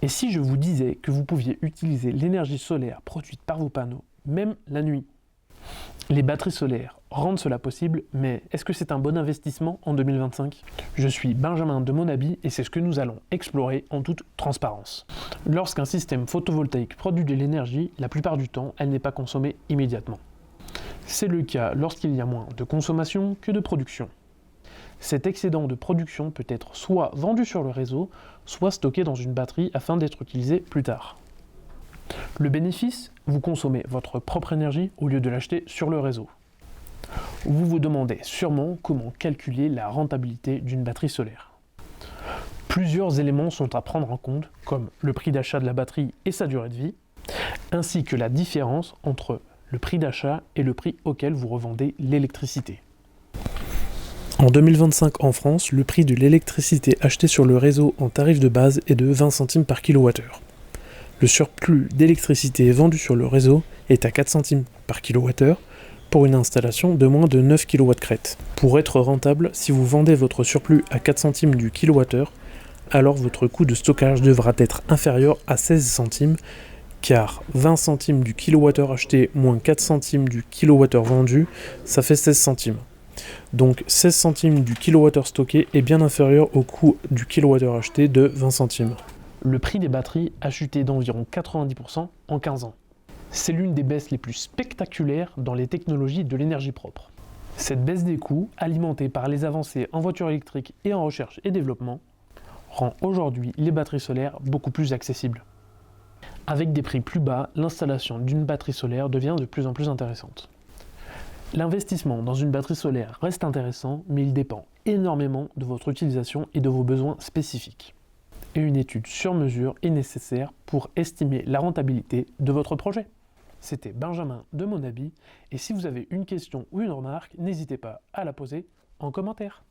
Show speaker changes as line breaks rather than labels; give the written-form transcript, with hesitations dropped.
Et si je vous disais que vous pouviez utiliser l'énergie solaire produite par vos panneaux, même la nuit? Les batteries solaires rendent cela possible, mais est-ce que c'est un bon investissement en 2025? Je suis Benjamin de Monabi et c'est ce que nous allons explorer en toute transparence. Lorsqu'un système photovoltaïque produit de l'énergie, la plupart du temps, elle n'est pas consommée immédiatement. C'est le cas lorsqu'il y a moins de consommation que de production. Cet excédent de production peut être soit vendu sur le réseau, soit stocké dans une batterie afin d'être utilisé plus tard. Le bénéfice, vous consommez votre propre énergie au lieu de l'acheter sur le réseau. Vous vous demandez sûrement comment calculer la rentabilité d'une batterie solaire. Plusieurs éléments sont à prendre en compte, comme le prix d'achat de la batterie et sa durée de vie, ainsi que la différence entre le prix d'achat et le prix auquel vous revendez l'électricité. En 2025 en France, le prix de l'électricité achetée sur le réseau en tarif de base est de 20 centimes par kWh. Le surplus d'électricité vendu sur le réseau est à 4 centimes par kWh pour une installation de moins de 9 kW crête. Pour être rentable, si vous vendez votre surplus à 4 centimes du kWh, alors votre coût de stockage devra être inférieur à 16 centimes, car 20 centimes du kWh acheté moins 4 centimes du kWh vendu, ça fait 16 centimes. Donc 16 centimes du kWh stocké est bien inférieur au coût du kWh acheté de 20 centimes. Le prix des batteries a chuté d'environ 90% en 15 ans. C'est l'une des baisses les plus spectaculaires dans les technologies de l'énergie propre. Cette baisse des coûts, alimentée par les avancées en voitures électriques et en recherche et développement, rend aujourd'hui les batteries solaires beaucoup plus accessibles. Avec des prix plus bas, l'installation d'une batterie solaire devient de plus en plus intéressante. L'investissement dans une batterie solaire reste intéressant, mais il dépend énormément de votre utilisation et de vos besoins spécifiques. Et une étude sur mesure est nécessaire pour estimer la rentabilité de votre projet. C'était Benjamin de Monabi, et si vous avez une question ou une remarque, n'hésitez pas à la poser en commentaire.